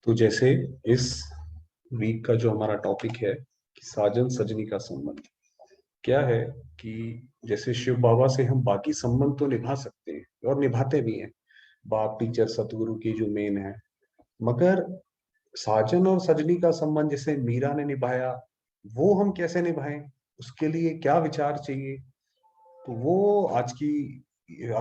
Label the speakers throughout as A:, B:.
A: तो जैसे इस वीक का जो हमारा टॉपिक है कि साजन सजनी का संबंध क्या है कि जैसे शिव बाबा से हम बाकी संबंध तो निभा सकते हैं और निभाते भी हैं। बाप टीचर सतगुरु की जो मेन है, मगर साजन और सजनी का संबंध जैसे मीरा ने निभाया, वो हम कैसे निभाएं, उसके लिए क्या विचार चाहिए। तो वो आज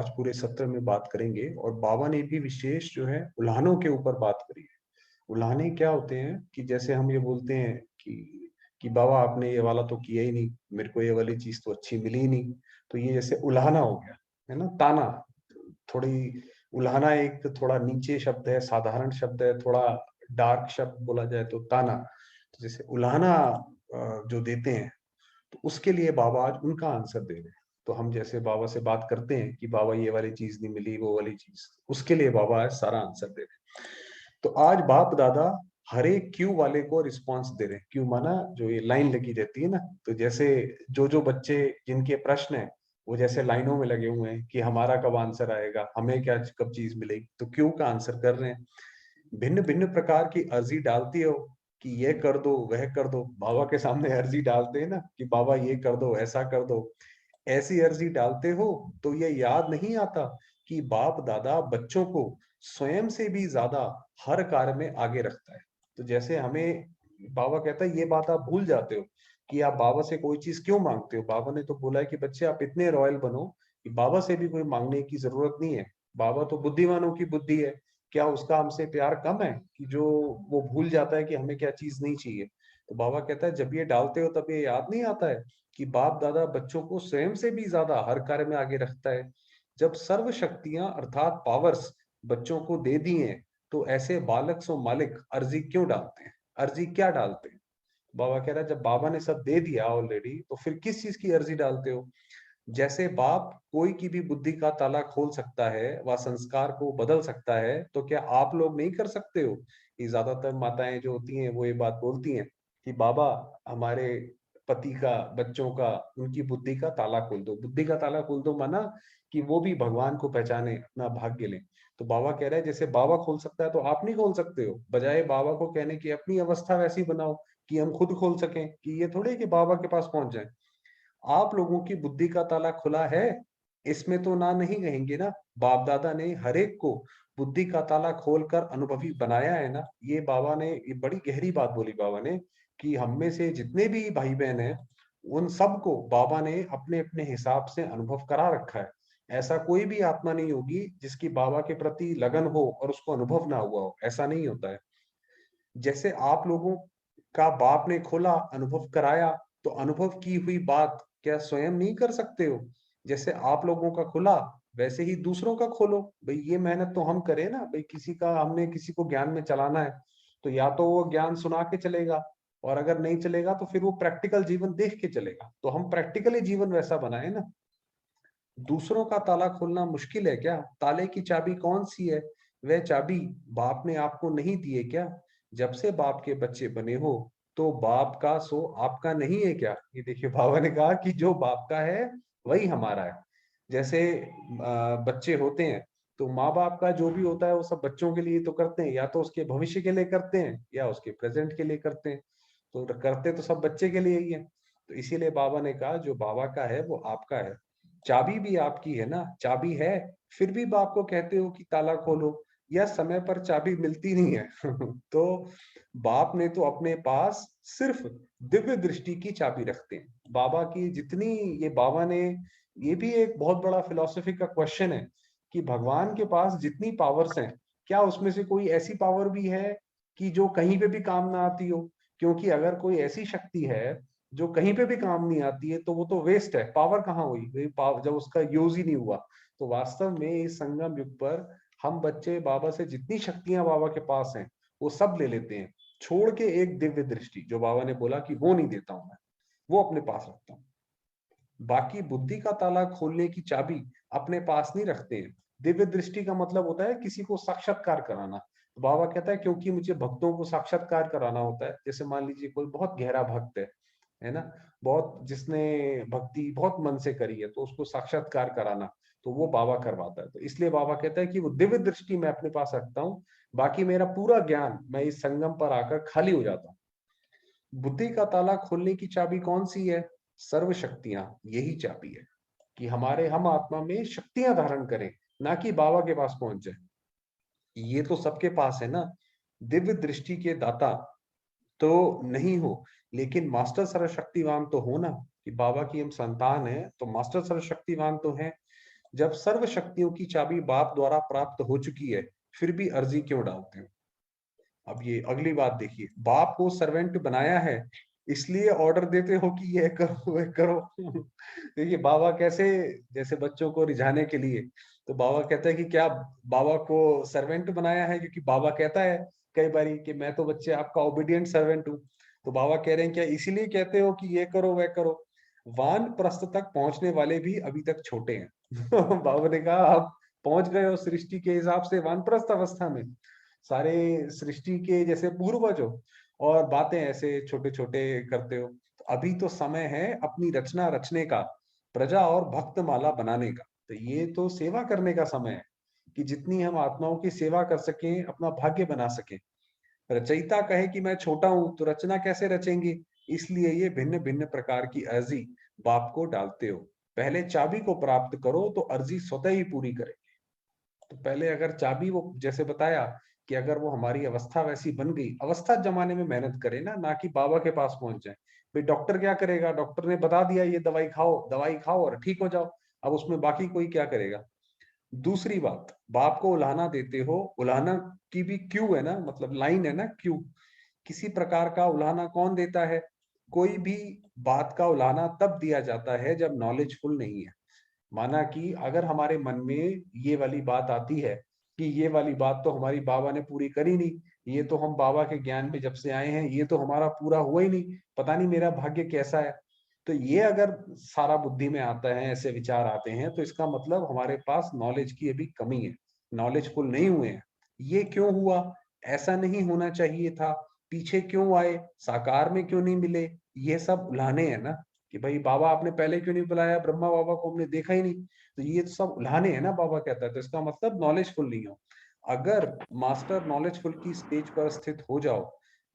A: पूरे सत्र में बात करेंगे। और बाबा ने भी विशेष जो है उल्हानों के ऊपर बात करी है। उल्हाने क्या होते हैं कि जैसे हम ये बोलते हैं कि बाबा आपने ये वाला तो किया ही नहीं, मेरे को ये वाली चीज तो अच्छी मिली ही नहीं। तो ये जैसे उल्हाना हो गया, है ना, ताना। थोड़ी उल्हाना एक थोड़ा नीचे शब्द है, साधारण शब्द है, थोड़ा डार्क शब्द बोला जाए तो ताना। तो जैसे उल्हाना जो देते हैं, तो उसके लिए बाबा आज उनका आंसर दे रहे हैं। तो हम जैसे बाबा से बात करते हैं कि बाबा ये वाली चीज नहीं मिली, वो वाली चीज, उसके लिए बाबा आज सारा आंसर दे रहे हैं। तो आज बाप दादा हर एक क्यू वाले को रिस्पांस दे रहे हैं। क्यू माना जो ये लाइन लगी रहती है ना, तो जैसे जो जो बच्चे जिनके प्रश्न है वो जैसे लाइनों में लगे हुए हैं कि हमारा कब आंसर आएगा, हमें क्या कब चीज मिलेगी, तो क्यू का आंसर कर रहे हैं। भिन्न भिन्न प्रकार की अर्जी डालती हो कि ये कर दो वह कर दो। बाबा के सामने अर्जी डालते हैं ना कि बाबा ये कर दो ऐसा कर दो, ऐसी अर्जी डालते हो तो ये याद नहीं आता कि बाप दादा बच्चों को स्वयं से भी ज्यादा हर कार्य में आगे रखता है। तो जैसे हमें बाबा कहता है ये बात आप भूल जाते हो कि आप बाबा से कोई चीज क्यों मांगते हो। बाबा ने तो बोला है कि बच्चे आप इतने रॉयल बनो कि बाबा से भी कोई मांगने की जरूरत नहीं है। बाबा तो बुद्धिमानों की बुद्धि है, क्या उसका हमसे प्यार कम है कि जो वो भूल जाता है कि हमें क्या चीज नहीं चाहिए। तो बाबा कहता है जब ये डालते हो तब ये याद नहीं आता है कि बाप दादा बच्चों को स्वयं से भी ज्यादा हर कार्य में आगे रखता है। जब सर्व शक्तियां अर्थात पावर्स बच्चों को दे दी हैं, तो ऐसे बालक सो मालिक अर्जी क्यों डालते हैं, अर्जी क्या डालते हैं। बाबा कह रहा है जब बाबा ने सब दे दिया ऑलरेडी, तो फिर किस चीज की अर्जी डालते हो। जैसे बाप कोई की भी बुद्धि का ताला खोल सकता है व संस्कार को बदल सकता है, तो क्या आप लोग नहीं कर सकते हो। ये ज्यादातर माताएं जो होती हैं वो ये बात बोलती हैं कि बाबा हमारे पति का, बच्चों का, उनकी बुद्धि का ताला खोल दो। बुद्धि का ताला खोल दो माना कि वो भी भगवान को पहचाने, अपना भाग्य लें। तो बाबा कह रहे हैं जैसे बाबा खोल सकता है तो आप नहीं खोल सकते हो। बजाय बाबा को कहने की अपनी अवस्था वैसी बनाओ कि हम खुद खोल सकें, कि ये थोड़े कि बाबा के पास पहुंच जाए। आप लोगों की बुद्धि का ताला खुला है, इसमें तो ना नहीं कहेंगे ना। बाप दादा ने हर एक को बुद्धि का ताला खोलकर अनुभवी बनाया है ना। ये बाबा ने ये बड़ी गहरी बात बोली बाबा ने कि हम में से जितने भी भाई बहन हैं उन सबको बाबा ने अपने अपने हिसाब से अनुभव करा रखा है। ऐसा कोई भी आत्मा नहीं होगी जिसकी बाबा के प्रति लगन हो और उसको अनुभव ना हुआ हो, ऐसा नहीं होता है। जैसे आप लोगों का बाप ने खोला, अनुभव कराया, तो अनुभव की हुई बात क्या स्वयं नहीं कर सकते हो। जैसे आप लोगों का खुला, वैसे ही दूसरों का खोलो। भाई ये मेहनत तो हम करें ना, भाई किसी का हमने किसी को ज्ञान में चलाना है, तो या तो वो ज्ञान सुना के चलेगा, और अगर नहीं चलेगा तो फिर वो प्रैक्टिकल जीवन देख के चलेगा। तो हम प्रैक्टिकली जीवन वैसा बनाए ना। दूसरों का ताला खोलना मुश्किल है क्या, ताले की चाबी कौन सी है, वह चाबी बाप ने आपको नहीं दी है क्या। जब से बाप के बच्चे बने हो, तो बाप का सो आपका नहीं है क्या। ये देखिए बाबा ने कहा कि जो बाप का है वही हमारा है। जैसे बच्चे होते हैं, तो माँ बाप का जो भी होता है वो सब बच्चों के लिए तो करते हैं, या तो उसके भविष्य के लिए करते हैं या उसके प्रेजेंट के लिए करते हैं। तो करते तो सब बच्चे के लिए ही है। तो इसीलिए बाबा ने कहा जो बाबा का है वो आपका है। चाबी भी आपकी है ना, चाबी है, फिर भी बाप को कहते हो कि ताला खोलो, या समय पर चाबी मिलती नहीं है। तो बाप ने तो अपने पास सिर्फ दिव्य दृष्टि की चाबी रखते हैं। बाबा की जितनी, ये बाबा ने, ये भी एक बहुत बड़ा फिलोसफी का क्वेश्चन है कि भगवान के पास जितनी पावर्स हैं, क्या उसमें से कोई ऐसी पावर भी है कि जो कहीं पे भी काम ना आती हो। क्योंकि अगर कोई ऐसी शक्ति है जो कहीं पे भी काम नहीं आती है, तो वो तो वेस्ट है, पावर कहाँ हुई, जब उसका यूज ही नहीं हुआ। तो वास्तव में इस संगम युग पर हम बच्चे बाबा से जितनी शक्तियां बाबा के पास हैं वो सब ले लेते हैं, छोड़ के एक दिव्य दृष्टि जो बाबा ने बोला कि वो नहीं देता हूं मैं, वो अपने पास रखता हूँ। बाकी बुद्धि का ताला खोलने की चाबी अपने पास नहीं रखते हैं। दिव्य दृष्टि का मतलब होता है किसी को साक्षात्कार कराना। तो बाबा कहता है क्योंकि मुझे भक्तों को साक्षात्कार कराना होता है। जैसे मान लीजिए कोई बहुत गहरा भक्त है ना, बहुत जिसने भक्ति बहुत मन से करी है, तो उसको साक्षात्कार कराना। तो वो बाबा करवाता है। तो इसलिए बाबा कहता है कि वो दिव्य दृष्टि मैं अपने पास रखता हूँ, बाकी मेरा पूरा ज्ञान मैं इस संगम पर आकर खाली हो जाता हूँ। बुद्धि का ताला खोलने की चाबी कौन सी है? सर्व शक्तियां, यही चाबी है कि हम आत्मा में शक्तियां धारण करें, ना कि बाबा के पास पहुंच जाए। ये तो सबके पास है ना। दिव्य दृष्टि के दाता तो नहीं हो, लेकिन मास्टर सर्वशक्तिवान तो हो ना, कि बाबा की हम संतान है तो मास्टर सर्वशक्तिवान तो है। जब सर्व शक्तियों की चाबी बाप द्वारा प्राप्त हो चुकी है, फिर भी अर्जी क्यों डालते हो? अब ये अगली बात देखिए, बाप को सर्वेंट बनाया है, इसलिए ऑर्डर देते हो कि ये करो वो करो। देखिए बाबा कैसे, जैसे बच्चों को रिझाने के लिए, तो बाबा कहता है कि क्या बाबा को सर्वेंट बनाया है? क्योंकि बाबा कहता है कई बारी कि मैं तो बच्चे आपका ओबीडिएंट सर्वेंट हूँ। तो बाबा कह रहे हैं क्या इसीलिए कहते हो कि ये करो वह करो? वान प्रस्थ तक पहुंचने वाले भी अभी तक छोटे हैं। बाबा ने कहा आप पहुंच गए हो सृष्टि के हिसाब से वानप्रस्थ अवस्था में, सारे सृष्टि के जैसे पूर्वज हो, और बातें ऐसे छोटे छोटे करते हो। तो अभी तो समय है अपनी रचना रचने का, प्रजा और भक्त माला बनाने का। तो ये तो सेवा करने का समय है कि जितनी हम आत्माओं की सेवा कर सकें, अपना भाग्य बना सकें। रचयिता कहे कि मैं छोटा हूं तो रचना कैसे रचेंगे? इसलिए ये भिन्न भिन्न प्रकार की अर्जी बाप को डालते हो। पहले चाबी को प्राप्त करो तो अर्जी स्वतः ही पूरी करे। तो पहले अगर चाबी, वो जैसे बताया कि अगर वो हमारी अवस्था वैसी बन गई, अवस्था जमाने में मेहनत करे ना कि बाबा के पास पहुंच जाए। भाई डॉक्टर क्या करेगा? डॉक्टर ने बता दिया ये दवाई खाओ और ठीक हो जाओ। अब उसमें बाकी कोई क्या करेगा? दूसरी बात, बाप को उलाहना देते हो, उलाहना की भी क्यू है ना, मतलब लाइन है ना, क्यू। किसी प्रकार का उलाहना कौन देता है? कोई भी बात का उलाहना तब दिया जाता है जब नॉलेजफुल नहीं है। माना कि अगर हमारे मन में ये वाली बात आती है कि ये वाली बात तो हमारी बाबा ने पूरी करी नहीं, ये तो हम बाबा के ज्ञान में जब से आए हैं, ये तो हमारा पूरा हुआ ही नहीं, पता नहीं मेरा भाग्य कैसा है। तो ये अगर सारा बुद्धि में आता है, ऐसे विचार आते हैं, तो इसका मतलब हमारे पास नॉलेज की अभी कमी है, नॉलेजफुल नहीं हुए हैं। ये क्यों हुआ? ऐसा नहीं होना चाहिए था। पीछे क्यों आए? साकार में क्यों नहीं मिले? ये सब उलाहने हैं ना, कि भाई बाबा आपने पहले क्यों नहीं बुलाया, ब्रह्मा बाबा को हमने देखा ही नहीं। तो ये तो सब उलाहने हैं ना, बाबा कहता है। तो इसका मतलब नॉलेजफुल नहीं हो। अगर मास्टर नॉलेजफुल की स्टेज पर स्थित हो जाओ,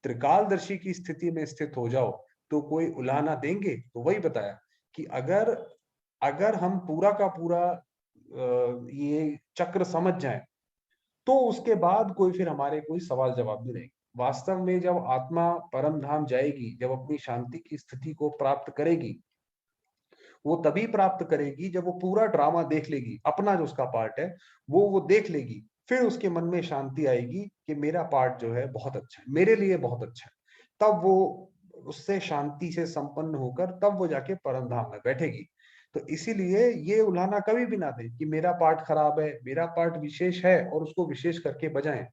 A: त्रिकालदर्शी की स्थिति में स्थित हो जाओ, तो कोई उलाहना देंगे? तो वही बताया कि अगर अगर हम पूरा का पूरा ये चक्र समझ जाएं, तो उसके बाद कोई फिर हमारे कोई सवाल जवाब नहीं रहेंगे। वास्तव में जब आत्मा परम धाम जाएगी, जब अपनी शांति की स्थिति को प्राप्त करेगी, वो तभी प्राप्त करेगी जब वो पूरा ड्रामा देख लेगी, अपना जो उसका पार्ट है वो देख लेगी। फिर उसके मन में शांति आएगी कि मेरा पार्ट जो है बहुत अच्छा है, मेरे लिए बहुत अच्छा है। तब वो उससे शांति से संपन्न होकर तब वो जाके परम धाम में बैठेगी। तो इसीलिए ये उल्हाना कभी भी ना दे कि मेरा पार्ट खराब है, मेरा पार्ट विशेष है और उसको विशेष करके बजाएं।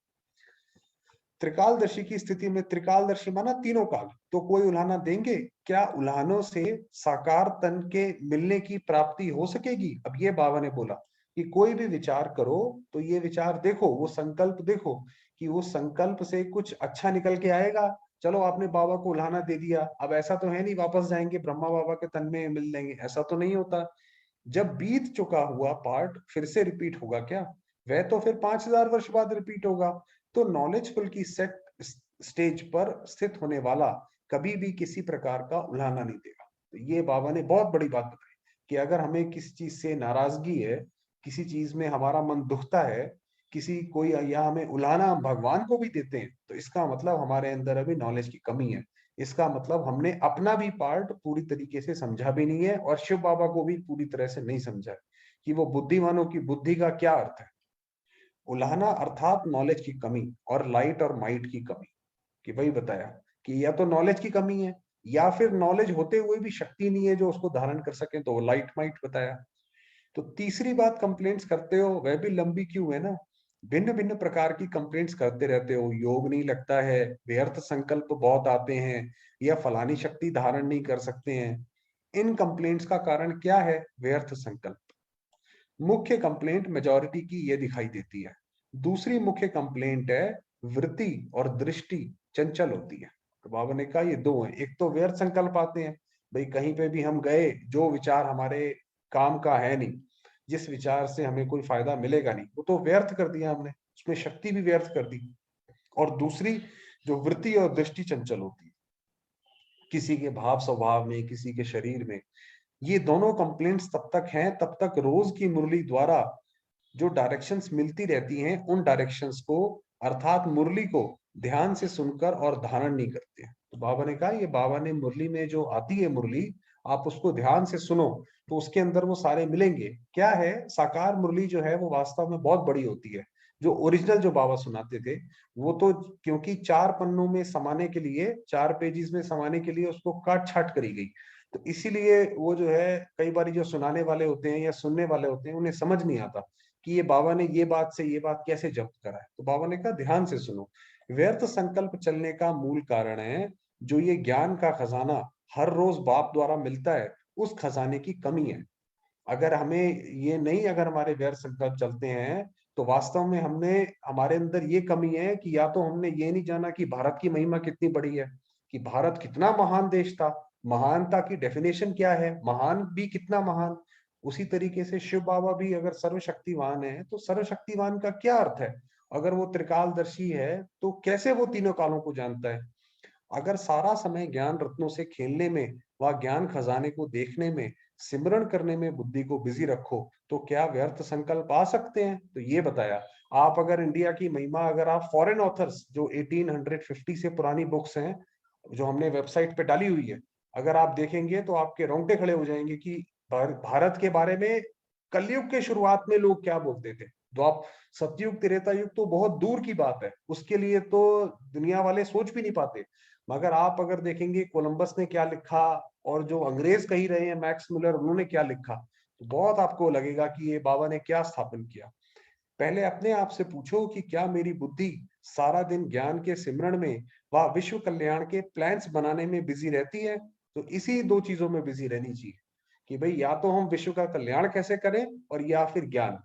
A: त्रिकालदर्शी की स्थिति में, त्रिकालदर्शी माना तीनों काल, तो कोई उल्हाना देंगे? क्या उल्हानों से साकार तन के मिलने की प्राप्ति हो सकेगी? अब ये बाबा ने बोला कि कोई भी विचार करो तो ये विचार देखो, वो संकल्प देखो कि वो संकल्प से कुछ अच्छा निकल के आएगा। चलो आपने बाबा को उल्हाना दे दिया, अब ऐसा तो है नहीं वापस जाएंगे ब्रह्मा बाबा के तन में मिल लेंगे, ऐसा तो नहीं होता। जब बीत चुका हुआ पार्ट फिर से रिपीट होगा क्या? वह तो फिर 5000 वर्ष बाद रिपीट होगा। तो नॉलेजफुल की सेट स्टेज पर स्थित होने वाला कभी भी किसी प्रकार का उल्हाना नहीं देगा। तो ये बाबा ने बहुत बड़ी बात बताई कि अगर हमें किसी चीज से नाराजगी है, किसी चीज में हमारा मन दुखता है, किसी कोई या हमें उल्हाना हम भगवान को भी देते हैं, तो इसका मतलब हमारे अंदर अभी नॉलेज की कमी है। इसका मतलब हमने अपना भी पार्ट पूरी तरीके से समझा भी नहीं है, और शिव बाबा को भी पूरी तरह से नहीं समझा है कि वो बुद्धिमानों की बुद्धि का क्या अर्थ है। उलाहना अर्थात नॉलेज की कमी, और लाइट और माइट की कमी। कि वही बताया कि या तो नॉलेज की कमी है, या फिर नॉलेज होते हुए भी शक्ति नहीं है जो उसको धारण कर सके, तो लाइट माइट बताया। तो तीसरी बात, कंप्लेंट्स करते हो, वह भी लंबी क्यों है ना। भिन्न भिन्न प्रकार की कंप्लेंट्स करते रहते हो, योग नहीं लगता है, व्यर्थ संकल्प बहुत आते हैं, या फलानी शक्ति धारण नहीं कर सकते हैं। इन कंप्लेंट्स का कारण क्या है? व्यर्थ संकल्प। मुख्य कंप्लेंट मेजॉरिटी की ये दिखाई देती है। दूसरी मुख्य कंप्लेंट है वृत्ति और दृष्टि चंचल होती है। तो बाबा ने कहा ये दो हैं। एक तो व्यर्थ संकल्प आते हैं, भाई कहीं पे भी हम गए, जो विचार हमारे काम का है नहीं, जिस विचार से हमें कोई फायदा मिलेगा नहीं, वो तो व्यर्थ कर दिया हमने, उसमें शक्ति भी व्यर्थ कर दी। और दूसरी, जो वृत्ति और दृष्टि चंचल होती है, किसी के भाव स्वभाव में, किसी के शरीर में, ये दोनों कंप्लेंट्स तब तक हैं तब तक रोज की मुरली द्वारा जो डायरेक्शंस मिलती रहती हैं, उन डायरेक्शंस को, अर्थात मुरली को ध्यान से सुनकर और धारण नहीं करते हैं। तो बाबा ने कहा, ये बाबा ने मुरली में जो आती है मुरली, आप उसको ध्यान से सुनो तो उसके अंदर वो सारे मिलेंगे। क्या है, साकार मुरली जो है वो वास्तव में बहुत बड़ी होती है। जो ओरिजिनल जो बाबा सुनाते थे, वो तो क्योंकि 4 पन्नों में समाने के लिए, 4 पेजेस में समाने के लिए उसको काट छाट करी गई, तो इसीलिए वो जो है, कई बार जो सुनाने वाले होते हैं या सुनने वाले होते हैं, उन्हें समझ नहीं आता कि ये बाबा ने ये बात से ये बात कैसे जब्त करा है। तो बाबा ने कहा, ध्यान से सुनो। व्यर्थ संकल्प चलने का मूल कारण है जो ये ज्ञान का खजाना हर रोज बाप द्वारा मिलता है, उस खजाने की कमी है। अगर हमें ये नहीं, अगर हमारे व्यर्थ संकल्प चलते हैं, तो वास्तव में हमने, हमारे अंदर ये कमी है कि या तो हमने ये नहीं जाना कि भारत की महिमा कितनी बड़ी है, कि भारत कितना महान देश था, महानता की डेफिनेशन क्या है, महान भी कितना महान। उसी तरीके से शिव बाबा भी अगर सर्वशक्तिवान है, तो सर्वशक्तिवान का क्या अर्थ है? अगर वो त्रिकालदर्शी है, तो कैसे वो तीनों कालों को जानता है? अगर सारा समय ज्ञान रत्नों से खेलने में व ज्ञान खजाने को देखने में, सिमरण करने में बुद्धि को बिजी रखो, तो क्या व्यर्थ संकल्प आ सकते हैं? तो ये बताया। आप अगर इंडिया की महिमा, अगर आप फॉरेन ऑथर्स जो 1850 से पुरानी बुक्स हैं, जो हमने वेबसाइट पे डाली हुई है, अगर आप देखेंगे तो आपके रोंगटे खड़े हो जाएंगे कि भारत के बारे में कलयुग के शुरुआत में लोग क्या बोलते थे। तो आप, सतयुग त्रेता युग तो बहुत दूर की बात है, उसके लिए तो दुनिया वाले सोच भी नहीं पाते। मगर आप अगर देखेंगे कोलंबस ने क्या लिखा, और जो अंग्रेज कही रहे हैं मैक्स मुलर, उन्होंने क्या लिखा, तो बहुत आपको लगेगा कि ये बाबा ने क्या स्थापन किया। पहले अपने आप से पूछो कि क्या मेरी बुद्धि सारा दिन ज्ञान के सिमरण में व विश्व कल्याण के प्लान्स बनाने में बिजी रहती है? तो इसी 2 चीजों में बिजी रहनी चाहिए कि भाई, या तो हम विश्व का कल्याण कैसे करें, और या फिर ज्ञान।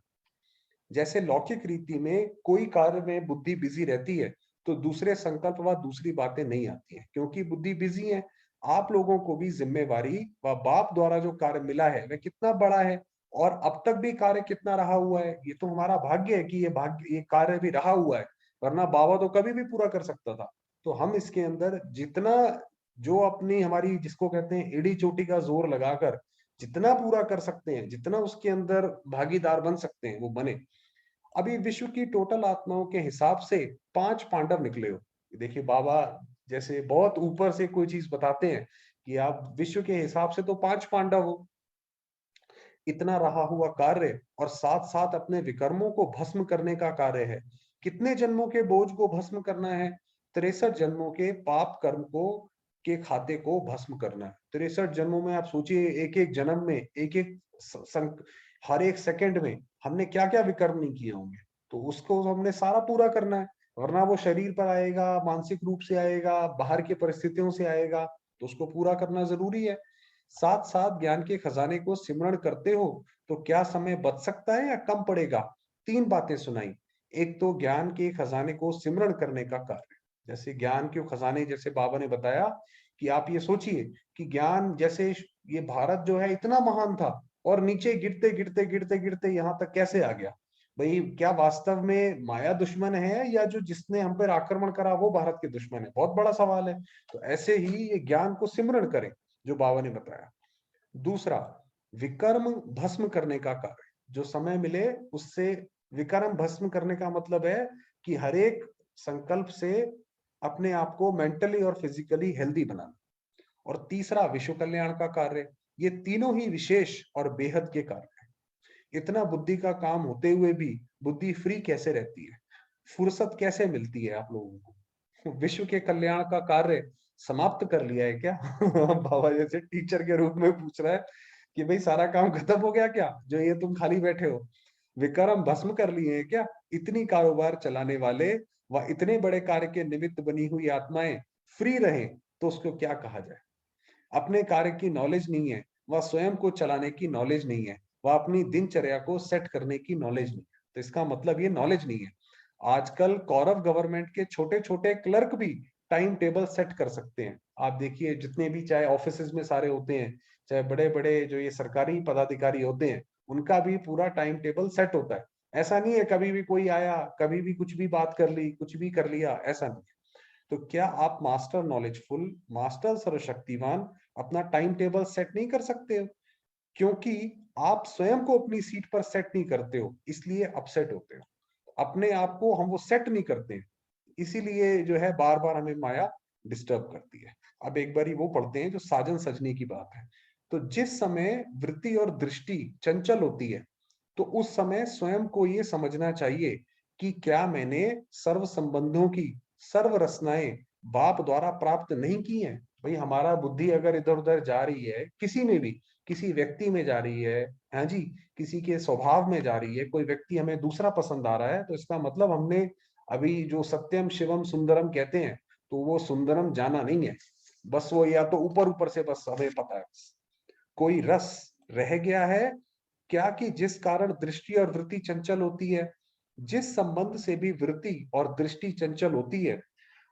A: जैसे लौकिक रीति में कोई कार्य में बुद्धि बिजी रहती है, तो दूसरे संकल्प व दूसरी बातें नहीं आती हैं, क्योंकि बुद्धि बिजी है। आप लोगों को भी जिम्मेवारी व बाप द्वारा जो कार्य मिला है वह कितना बड़ा है, और अब तक भी कार्य कितना रहा हुआ है। ये तो हमारा भाग्य है कि ये भाग्य, ये कार्य भी रहा हुआ है, वरना बाबा तो कभी भी पूरा कर सकता था। तो हम इसके अंदर जितना, जो अपनी हमारी जिसको कहते हैं एड़ी चोटी का जोर लगाकर जितना पूरा कर सकते हैं, जितना उसके अंदर भागीदार बन सकते हैं, वो बने। अभी विश्व की टोटल आत्माओं के हिसाब से 5 पांडव निकले हो। देखिए बाबा जैसे बहुत ऊपर से कोई चीज बताते हैं कि आप विश्व के हिसाब से तो 5 पांडव हो। इतना रहा हुआ कार्य, और साथ साथ अपने विकर्मों को भस्म करने का कार्य है। कितने जन्मों के बोझ को भस्म करना है? 63 जन्मों के पाप कर्म को, के खाते को भस्म करना है। 63 जन्मों में आप सोचिए, एक एक जन्म में, एक एक हर एक सेकंड में हमने क्या क्या विकर्म नहीं किए होंगे, तो उसको हमने सारा पूरा करना है। वरना वो शरीर पर आएगा, मानसिक रूप से आएगा, बाहर की परिस्थितियों से आएगा, तो उसको पूरा करना जरूरी है। साथ साथ ज्ञान के खजाने को सिमरण करते हो, तो क्या समय बच सकता है या कम पड़ेगा? 3 बातें सुनाई। एक तो ज्ञान के खजाने को सिमरण करने का कार्य, जैसे ज्ञान के खजाने, जैसे बाबा ने बताया कि आप ये सोचिए कि ज्ञान, जैसे ये भारत जो है इतना महान था, और नीचे गिरते गिरते गिरते गिरते यहाँ तक कैसे आ गया? भाई, क्या वास्तव में माया दुश्मन है, या जो जिसने हम पर आक्रमण करा वो भारत के दुश्मन है? बहुत बड़ा सवाल है। तो ऐसे ही ये ज्ञान को सिमरण करें, जो बाबा ने बताया। दूसरा, विकर्म भस्म करने का कार्य, जो समय मिले उससे विकर्म भस्म करने का मतलब है कि हर एक संकल्प से अपने आप को मेंटली और फिजिकली हेल्दी बनाना। और तीसरा, विश्व कल्याण का कार्य। ये तीनों ही विशेष और बेहद के कार्य हैं। इतना बुद्धि का काम होते हुए भी बुद्धि फ्री कैसे रहती है? फुर्सत कैसे मिलती है आप लोगों को? विश्व के कल्याण का कार्य समाप्त कर लिया है क्या? बाबा जैसे टीचर के रूप में पूछ रहा है कि भाई, सारा काम खत्म हो गया क्या, जो ये तुम खाली बैठे हो? विक्रम भस्म कर लिए हैं क्या? इतनी कारोबार चलाने वाले व इतने बड़े कार्य के निमित्त बनी हुई आत्माएं फ्री रहें, तो उसको क्या कहा जाए? अपने कार्य की नॉलेज नहीं है, वह स्वयं को चलाने की नॉलेज नहीं है, वह अपनी दिनचर्या को सेट करने की नॉलेज नहीं है। तो इसका मतलब ये नॉलेज नहीं है। आजकल कौरव गवर्नमेंट के छोटे छोटे क्लर्क भी टाइम टेबल सेट कर सकते हैं। आप देखिए, जितने भी चाहे ऑफिस में सारे होते हैं, चाहे बड़े बड़े जो ये सरकारी पदाधिकारी होते हैं, उनका भी पूरा टाइम टेबल सेट होता है। ऐसा नहीं है कभी भी कोई आया, कभी भी कुछ भी बात कर ली, कुछ भी कर लिया, ऐसा नहीं। तो क्या आप मास्टर नॉलेजफुल, मास्टर सर्वशक्तिमान अपना टाइम टेबल सेट नहीं कर सकते हो? क्योंकि आप स्वयं को अपनी सीट पर सेट नहीं करते हो, इसलिए अपसेट होते हो। अपने आप को हम वो सेट नहीं करते हैं, इसीलिए जो है बार बार हमें माया डिस्टर्ब करती है। अब एक बारी वो पढ़ते हैं जो साजन सजनी की बात है। तो जिस समय वृत्ति और दृष्टि चंचल होती है, तो उस समय स्वयं को ये समझना चाहिए कि क्या मैंने सर्व संबंधों की सर्व रचनाएं बाप द्वारा प्राप्त नहीं की हैं। भाई हमारा बुद्धि अगर इधर उधर जा रही है, किसी में भी, किसी व्यक्ति में जा रही है, हाँ जी, किसी के स्वभाव में जा रही है, कोई व्यक्ति हमें दूसरा पसंद आ रहा है, तो इसका मतलब हमने अभी जो सत्यम शिवम सुंदरम कहते हैं, तो वो सुंदरम जाना नहीं है। बस वो या तो ऊपर ऊपर से बस हमें पता है, कोई रस रह गया है क्या, कि जिस कारण दृष्टि और वृत्ति चंचल होती है। जिस संबंध से भी वृत्ति और दृष्टि चंचल होती है,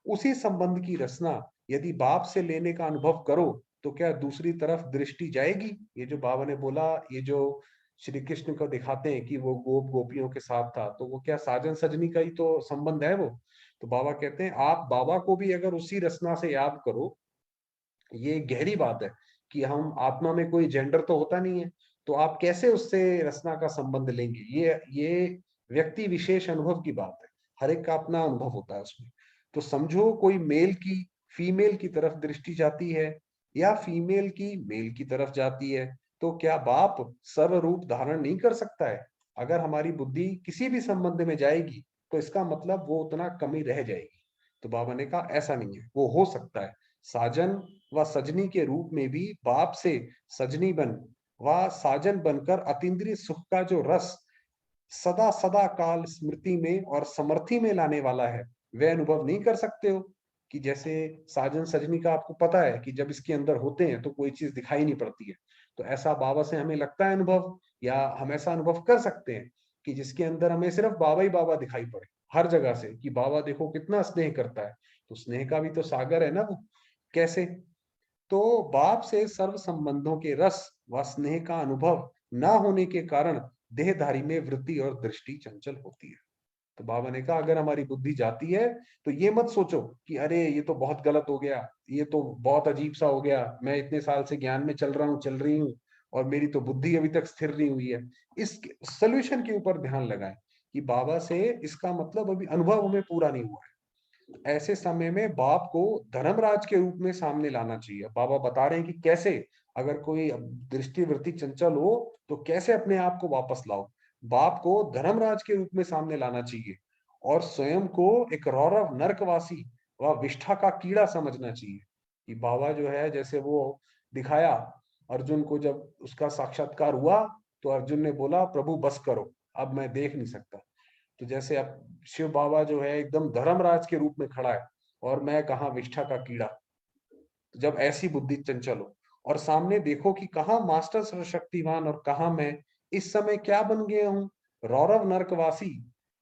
A: उसी संबंध की रचना यदि बाप से लेने का अनुभव करो, तो क्या दूसरी तरफ दृष्टि जाएगी? ये जो बाबा ने बोला, ये जो श्री कृष्ण को दिखाते हैं कि वो गोप गोपियों के साथ था, तो वो क्या साजन सजनी का ही तो संबंध है वो। तो बाबा कहते हैं आप बाबा को भी अगर उसी रचना से याद करो, ये गहरी बात है कि हम आत्मा में कोई जेंडर तो होता नहीं है, तो आप कैसे उससे रचना का संबंध लेंगे? ये व्यक्ति विशेष अनुभव की बात है, हर एक का अपना अनुभव होता है उसमें। तो समझो कोई मेल की फीमेल की तरफ दृष्टि जाती है, या फीमेल की मेल की तरफ जाती है, तो क्या बाप सर्व रूप धारण नहीं कर सकता है? अगर हमारी बुद्धि किसी भी संबंध में जाएगी, तो इसका मतलब वो उतना कमी रह जाएगी। तो बाबा ने कहा ऐसा नहीं है, वो हो सकता है। साजन व सजनी के रूप में भी बाप से सजनी बन व साजन बनकर अतीन्द्रिय सुख का जो रस सदा सदा काल स्मृति में और समर्थी में लाने वाला है, वह अनुभव नहीं कर सकते हो? कि जैसे साजन सजनी का आपको पता है कि जब इसके अंदर होते हैं तो कोई चीज दिखाई नहीं पड़ती है, तो ऐसा बाबा से हमें लगता है अनुभव, या हम ऐसा अनुभव कर सकते हैं कि जिसके अंदर हमें सिर्फ बाबा ही बाबा दिखाई पड़े हर जगह से, कि बाबा देखो कितना स्नेह करता है। तो स्नेह का भी तो सागर है ना वो। कैसे? तो बाप से सर्व संबंधों के रस व स्नेह का अनुभव ना होने के कारण देहधारी में वृत्ति और दृष्टि चंचल होती है। तो बाबा ने कहा अगर हमारी बुद्धि जाती है, तो ये मत सोचो कि अरे ये तो बहुत गलत हो गया, ये तो बहुत अजीब सा हो गया, मैं इतने साल से ज्ञान में चल रहा हूँ, चल रही हूँ, और मेरी तो बुद्धि अभी तक स्थिर नहीं हुई है। इस सोल्यूशन के ऊपर ध्यान लगाएं कि बाबा से इसका मतलब अभी अनुभव हमें पूरा नहीं हुआ है। ऐसे समय में बाप को धर्मराज के रूप में सामने लाना चाहिए। बाबा बता रहे हैं कि कैसे, अगर कोई दृष्टि वृत्ति चंचल हो, तो कैसे अपने आप को वापस लाओ। बाप को धर्मराज के रूप में सामने लाना चाहिए, और स्वयं को एक रौरव नरकवासी व विष्ठा का कीड़ा समझना चाहिए। कि बाबा जो है, जैसे वो दिखाया अर्जुन को, जब उसका साक्षात्कार हुआ, तो अर्जुन ने बोला प्रभु बस करो, अब मैं देख नहीं सकता। तो जैसे अब शिव बाबा जो है एकदम धर्मराज के रूप में खड़ा है, और मैं कहा विष्ठा का कीड़ा। तो जब ऐसी बुद्धि चंचल हो, और सामने देखो कि कहा मास्टर सर्वशक्तिमान और कहा मैं इस समय क्या बन गया हूं, रौरव नरकवासी,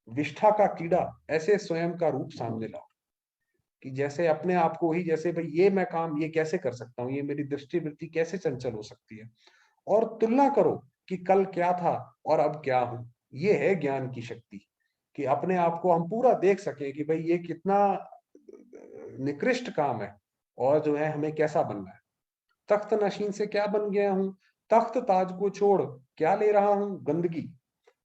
A: विष्ठा का कीड़ा, ऐसे स्वयं का रूप सामने लाओ। कि जैसे अपने आप को ही, जैसे भाई ये मैं काम ये कैसे कर सकता हूँ, ये मेरी दृष्टि वृत्ति कैसे चंचल हो सकती है, और तुलना करो कि कल क्या था और अब क्या हूं। ये है ज्ञान की शक्ति, कि अपने आप को हम पूरा देख सके कि भाई ये कितना निकृष्ट काम है, और जो है हमें कैसा बनना है। तख्त नशीन से क्या बन गया हूं, तख्त ताज को छोड़ क्या ले रहा हूं, गंदगी।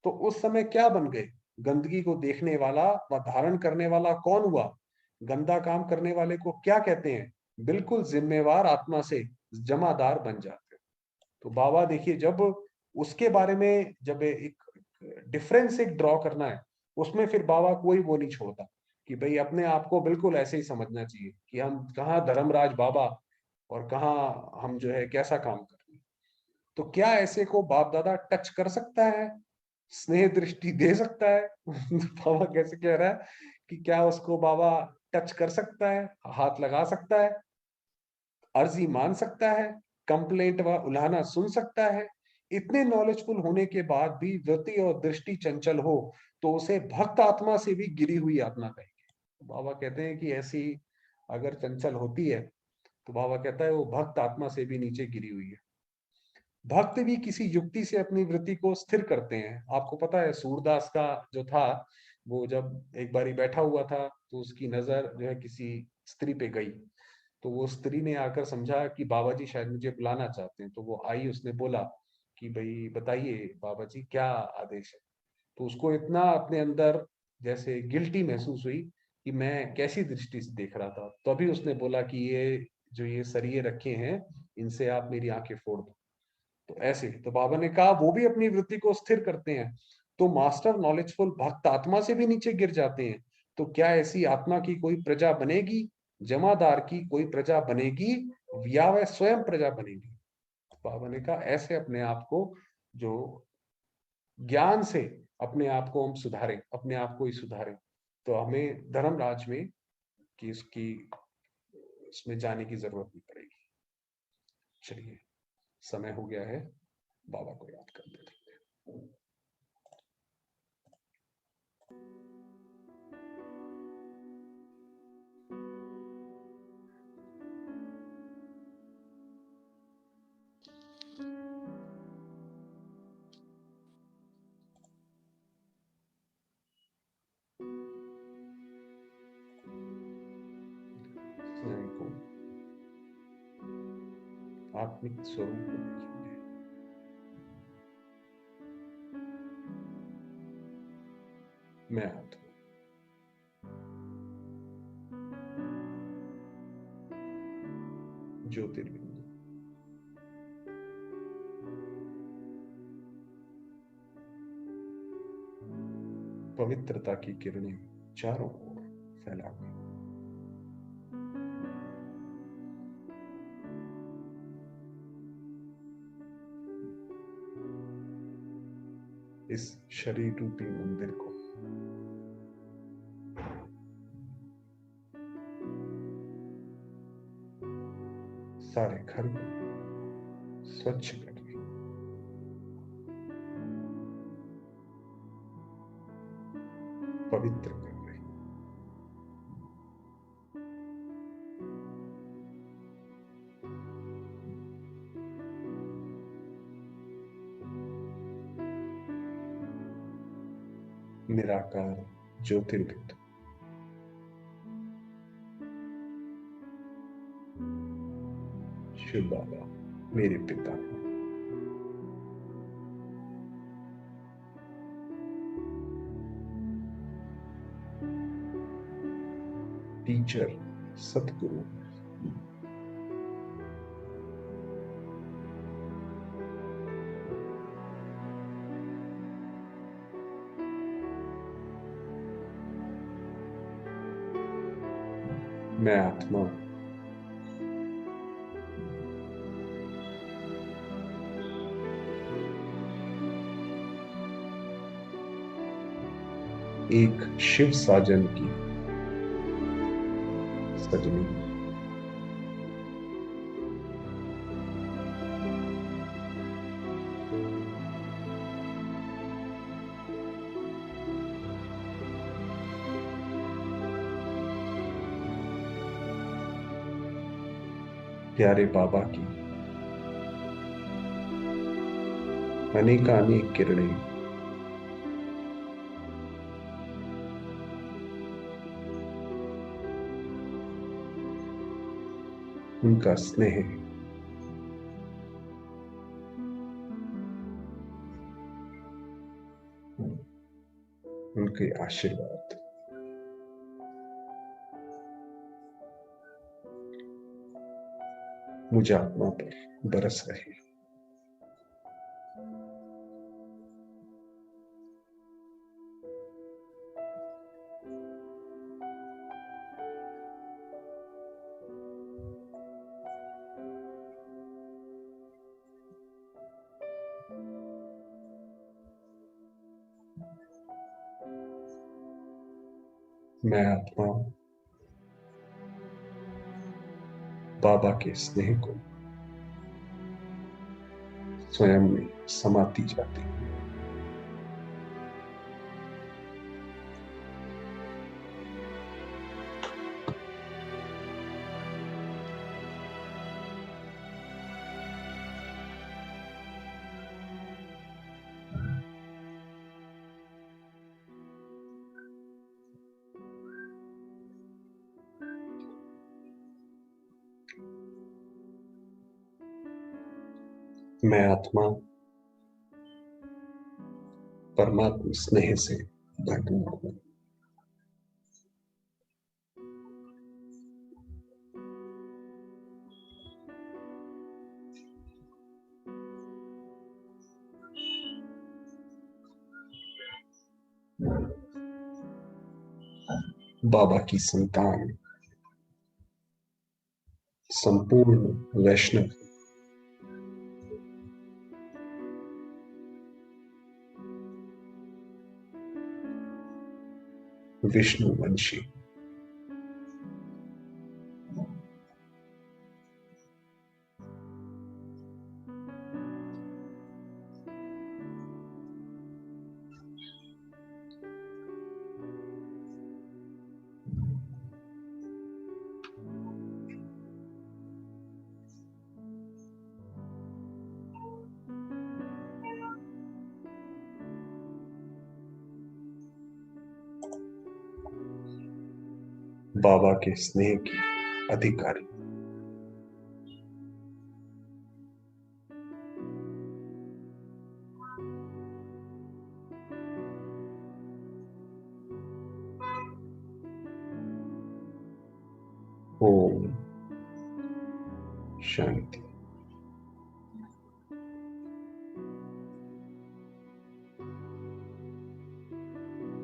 A: तो उस समय क्या बन गए? गंदगी को देखने वाला व धारण करने वाला कौन हुआ? गंदा काम करने वाले को क्या कहते हैं? बिल्कुल जिम्मेवार आत्मा से जमादार बन जाते हैं। तो बाबा देखिए, जब उसके बारे में जब एक डिफरेंस एक ड्रॉ करना है, उसमें फिर बाबा कोई वो नहीं छोड़ता कि भाई अपने आप को बिल्कुल ऐसे ही समझना चाहिए कि हम कहाँ धर्मराज बाबा, और कहाँ हम जो है कैसा काम कर रहे हैं। तो क्या ऐसे को बाप दादा टच कर सकता है, स्नेह दृष्टि दे सकता है? बाबा कैसे कह रहा है कि क्या उसको बाबा टच कर सकता है, हाथ लगा सकता है, अर्जी मान सकता है, कंप्लेंट व उलाहना सुन सकता है? इतने नॉलेजफुल होने के बाद भी वृत्ति और दृष्टि चंचल हो, तो उसे भक्त आत्मा से भी गिरी हुई आत्मा कहेंगे। बाबा कहते हैं कि ऐसी अगर चंचल होती है, तो बाबा कहता है वो भक्त आत्मा से भी नीचे गिरी हुई है। भक्त भी किसी युक्ति से अपनी वृत्ति को स्थिर करते हैं। आपको पता है सूरदास का जो था, वो जब एक बारी बैठा हुआ था तो उसकी नजर जो है किसी स्त्री पे गई। तो वो स्त्री ने आकर समझा कि बाबा जी शायद मुझे बुलाना चाहते हैं। तो वो आई, उसने बोला कि भाई बताइए बाबा जी क्या आदेश है। तो उसको इतना अपने अंदर जैसे गिल्टी महसूस हुई कि मैं कैसी दृष्टि से देख रहा था। तो अभी उसने बोला कि ये जो ये सरिये रखे हैं, इनसे आप मेरी आंखें फोड़ दो। तो ऐसे तो बाबा ने कहा वो भी अपनी वृत्ति को स्थिर करते हैं। तो मास्टर नॉलेजफुल भक्त आत्मा से भी नीचे गिर जाते हैं। तो क्या ऐसी आत्मा की कोई प्रजा बनेगी? जमादार की कोई प्रजा बनेगी या वह स्वयं प्रजा बनेगी? बाबा ने कहा ऐसे अपने आप को जो ज्ञान से अपने आप को हम सुधारें, अपने आप को ही सुधारें। तो हमें धर्मराज में कि इसकी इसमें जाने की जरूरत नहीं पड़ेगी। चलिए, समय हो गया है, बाबा को याद कर लेते हैं। स्वयं को आत्मिक स्वरूप को देखेंगे। मैं आत्मा ज्योतिर्बिंदु, पवित्रता की किरणें चारों ओर फैला हुई। इस शरीर रूपी मंदिर को सारे घर को स्वच्छ कर रही, पवित्र कर रही। निराकार ज्योतिर्बिंदु, शिव बाबा मेरे पिता हैं। टीचर सतगुरु, मैं आत्मा एक शिव साजन की सजनी। प्यारे बाबा की अनेकानेक किरणें उनका स्नेह, उनके आशीर्वाद मुझे आत्मा पर बरस रहे। मैं आत्मा बाबा के स्नेह को स्वयं में समाती जाती। मैं आत्मा परमात्मा स्नेह से भरपूर हूँ। बाबा की संतान संपूर्ण वैष्णव विष्णुवंशी। बाबा के स्नेह की अधिकारी। ओम शांति।